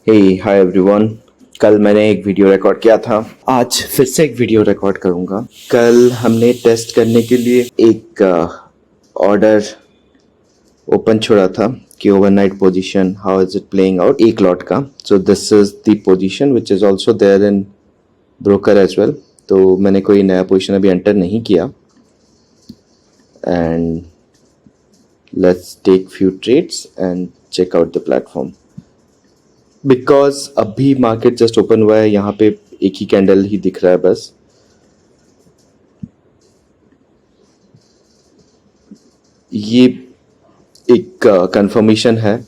हे hi everyone. कल मैंने एक वीडियो रिकॉर्ड किया था, आज फिर से एक वीडियो रिकॉर्ड करूंगा। कल हमने टेस्ट करने के लिए एक ऑर्डर ओपन छोड़ा था कि overnight position how is it playing out, एक लॉट का। So this is the position which is also there in broker as well. तो मैंने कोई नया पोजीशन अभी एंटर नहीं किया and let's take few trades and check out the platform. Because अभी मार्केट जस्ट ओपन हुआ है, यहाँ पे एक ही कैंडल ही दिख रहा है बस। ये एक कंफर्मेशन है,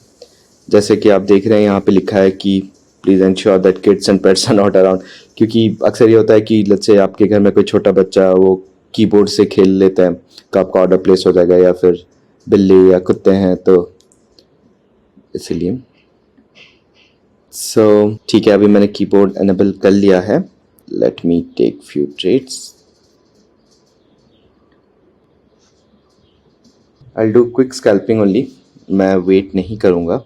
जैसे कि आप देख रहे हैं यहाँ पे लिखा है कि please ensure that kids and pets are not around. क्योंकि अक्सर ये होता है कि लेट्स से आपके घर में कोई छोटा बच्चा वो कीबोर्ड से खेल लेता है तो आपका ऑर्डर प्लेस हो जाएगा, या फिर बिल्ली या कुत्ते हैं तो इसलिए। सो ठीक है, अभी मैंने कीबोर्ड एनेबल कर लिया है। Let me take few trades. I do quick scalping only, मैं वेट नहीं करूँगा।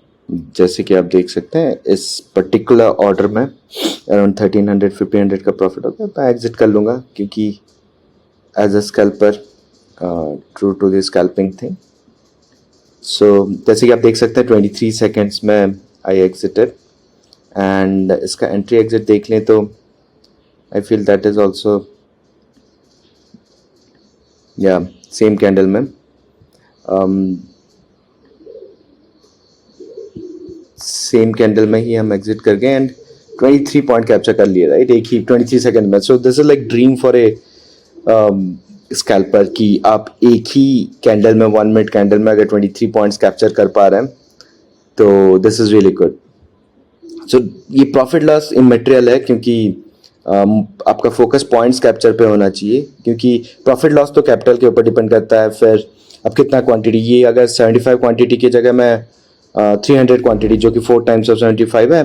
जैसे कि आप देख सकते हैं इस पर्टिकुलर ऑर्डर में अराउंड 1300-1500 का प्रॉफिट होता है। मैं एग्जिट कर लूँगा क्योंकि as a scalper true to the scalping thing. So जैसे कि आप देख सकते हैं 23 सेकेंड्स में आई एग्जिटेड। एंड इसका एंट्री एग्जिट देख लें तो I feel that is also या सेम कैंडल में सेम कैंडल में ही हम एग्जिट कर गए एंड 23 पॉइंट कैप्चर कर लिए, राइट, एक ही 23 सेकंड में। सो this is like dream for a scalper कि आप एक ही कैंडल में 1 मिनट कैंडल में अगर 23 पॉइंट्स कैप्चर कर पा रहे हैं तो दिस इज रियली गुड। सो ये प्रॉफिट लॉस इमेटेरियल है क्योंकि आपका फोकस पॉइंट्स कैप्चर पे होना चाहिए, क्योंकि प्रॉफिट लॉस तो कैपिटल के ऊपर डिपेंड करता है। फिर अब कितना क्वांटिटी, ये अगर 75 क्वांटिटी की जगह मैं 300 क्वांटिटी जो कि 4 टाइम्स ऑफ 75 है,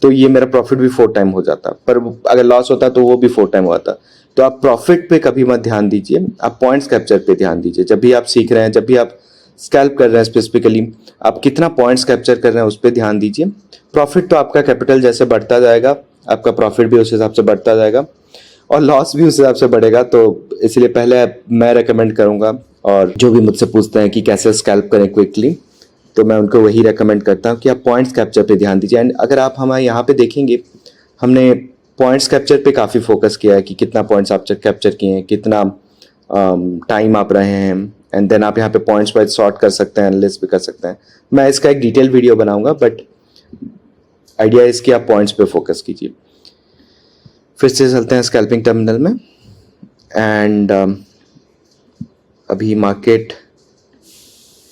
तो ये मेरा प्रॉफिट भी 4 टाइम हो जाता। पर अगर लॉस होता तो वो भी 4 टाइम होता। तो आप प्रॉफिट पे कभी मत ध्यान दीजिए, आप पॉइंट्स कैप्चर पे ध्यान दीजिए। जब भी आप सीख रहे हैं, जब भी आप स्कैल्प कर रहे हैं स्पेसिफिकली, आप कितना पॉइंट्स कैप्चर कर रहे हैं उस पर ध्यान दीजिए। प्रॉफिट तो आपका कैपिटल जैसे बढ़ता जाएगा आपका प्रॉफिट भी उस हिसाब से बढ़ता जाएगा और लॉस भी उस हिसाब से बढ़ेगा। तो इसलिए पहले मैं रेकमेंड करूंगा, और जो भी मुझसे पूछते हैं कि कैसे स्कैल्प करें क्विकली, तो मैं उनको वही रेकमेंड करता हूँ कि आप पॉइंट्स कैप्चर पे ध्यान दीजिए। एंड अगर आप हमारे यहाँ पे देखेंगे, हमने पॉइंट्स कैप्चर पे काफ़ी फोकस किया है कि कितना पॉइंट्स आप कैप्चर किए हैं, कितना टाइम आप रहे हैं। एंड देन आप यहाँ पे पॉइंट्स वाइज सॉर्ट कर सकते हैं, एनालिस्ट भी कर सकते हैं। मैं इसका एक डिटेल वीडियो बनाऊंगा, बट आइडिया इसकी आप पॉइंट्स पे फोकस कीजिए। फिर से चलते हैं स्कैल्पिंग टर्मिनल में। एंड अभी मार्केट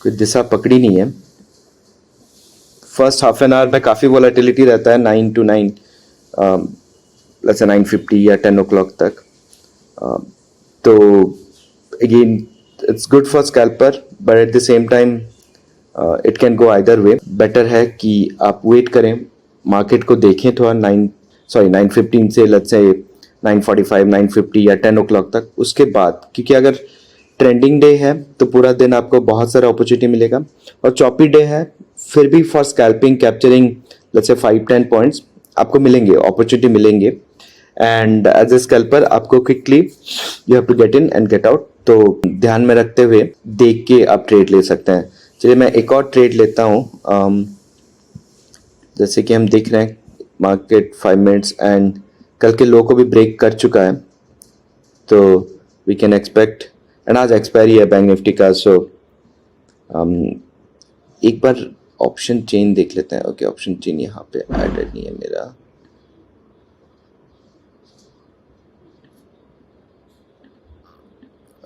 कोई दिशा पकड़ी नहीं है। फर्स्ट हाफ एन आवर में काफ़ी वॉलेटिलिटी रहता है, 9 to 9 let's say 9:50 या 10 o'clock तक। तो again it's good for scalper, but at the same time it can go either way. Better है कि आप वेट करें, मार्केट को देखें थोड़ा 9:15 से लेट्स से 9:45, 9:50 या 10 o'clock तक, उसके बाद। क्योंकि अगर ट्रेंडिंग डे है तो पूरा दिन आपको बहुत सारा अपॉर्चुनिटी मिलेगा, और चॉपी डे है फिर भी for scalping capturing let's say 5-10 points आपको मिलेंगे, अपॉर्चुनिटी मिलेंगे। एंड एज ए स्कैल्पर आपको quickly you have to get in and get out, तो ध्यान में रखते हुए देख के आप ट्रेड ले सकते हैं। चलिए मैं एक और ट्रेड लेता हूँ। जैसे कि हम देख रहे हैं मार्केट 5 मिनट्स एंड कल के लो को भी ब्रेक कर चुका है, तो वी कैन एक्सपेक्ट। एंड आज एक्सपायरी है बैंक निफ्टी का, सो एक बार ऑप्शन चेन देख लेते हैं। ओके, ऑप्शन चेन यहाँ पे एडेड नहीं है मेरा।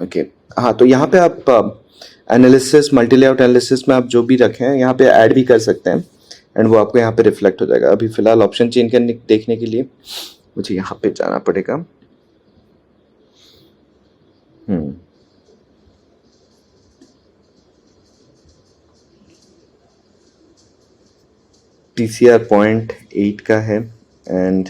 ओके हाँ, तो यहाँ पे आप एनालिसिस, मल्टी लेआउट एनालिसिस में आप जो भी रखें हैं यहाँ पे ऐड भी कर सकते हैं, एंड वो आपको यहाँ पे रिफ्लेक्ट हो जाएगा। अभी फिलहाल ऑप्शन चेन करने देखने के लिए मुझे यहाँ पे जाना पड़ेगा। TCR 0.8 का है एंड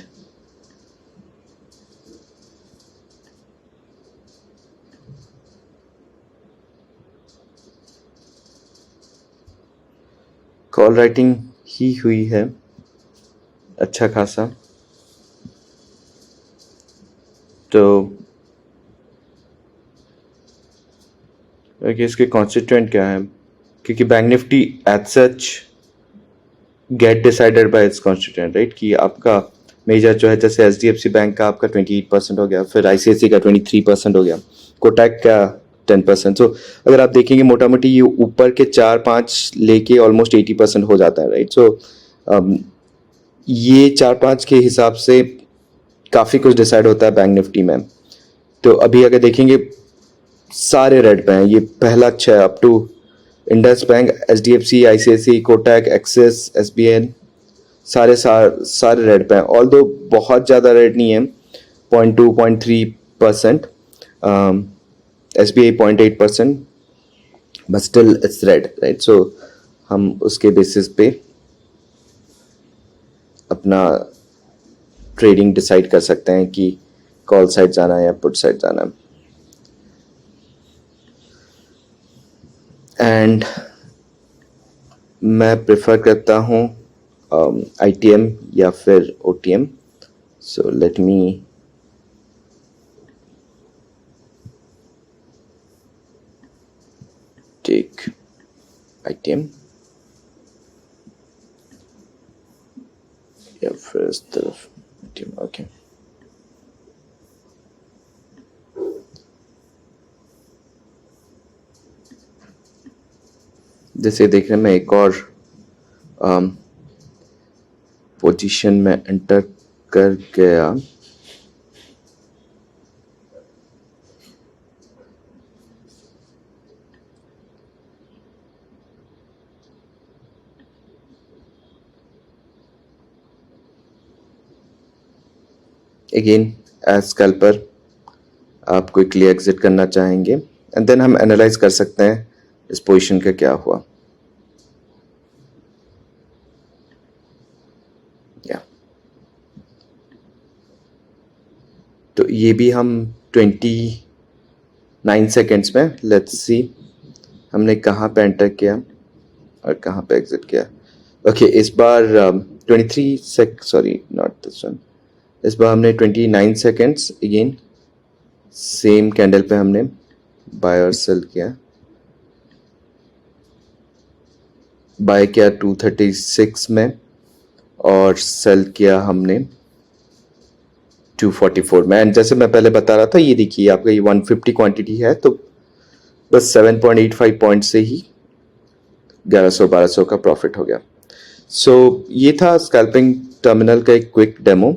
कॉल राइटिंग ही हुई है। अच्छा खासा। तो ओके, इसके कॉन्स्टिट्यूएंट क्या है? क्योंकि bank nifty as such get decided by its constituent, right? कि आपका मेजर जो है, जैसे एचडीएफसी बैंक का आपका 28% हो गया, फिर आईसीआईसी का 23% हो गया, कोटक का 10%। सो अगर आप देखेंगे मोटा मोटी ये ऊपर के 4-5 लेके ऑलमोस्ट 80% हो जाता है, राइट? सो ये 4-5 के हिसाब से काफ़ी कुछ डिसाइड होता है बैंक निफ्टी में। तो अभी अगर देखेंगे सारे रेड पे हैं, ये पहला अच्छा है up to Indus bank, HDFC, ICICI, Kotak, Axis, SBI, सारे रेड पे हैं। ऑल्दो बहुत ज़्यादा रेड नहीं है, 0.2-0.3%, SBI 0.8%, but still it's red, right? So हम उसके बेसिस पे अपना ट्रेडिंग डिसाइड कर सकते हैं कि कॉल साइड जाना है या पुट साइड जाना है। एंड मैं प्रेफर करता हूँ आईटीएम या फिर OTM. So let me take ITM या फिर इस तरफ आईटीएम। ओके, जैसे देख रहे हैं मैं एक और पोजीशन में एंटर कर गया। अगेन एज स्कैल्पर आप क्विकली एग्जिट करना चाहेंगे एंड देन हम एनालाइज कर सकते हैं इस पोजीशन का क्या हुआ। तो ये भी हम 29 सेकेंड्स में, लेट्स सी हमने कहाँ पे एंटर किया और कहाँ पे एग्जिट किया। ओके, इस बार 23 नॉट दिस वन, इस बार हमने 29 सेकेंड्स अगेन सेम कैंडल पे हमने बाय और सेल किया। बाय किया 236 में और सेल किया हमने 244 में। एंड जैसे मैं पहले बता रहा था, ये देखिए आपका ये 150 क्वांटिटी है, तो बस 7.85 पॉइंट से ही 1100-1200 का प्रॉफिट हो गया। सो ये था स्कैल्पिंग टर्मिनल का एक क्विक डेमो।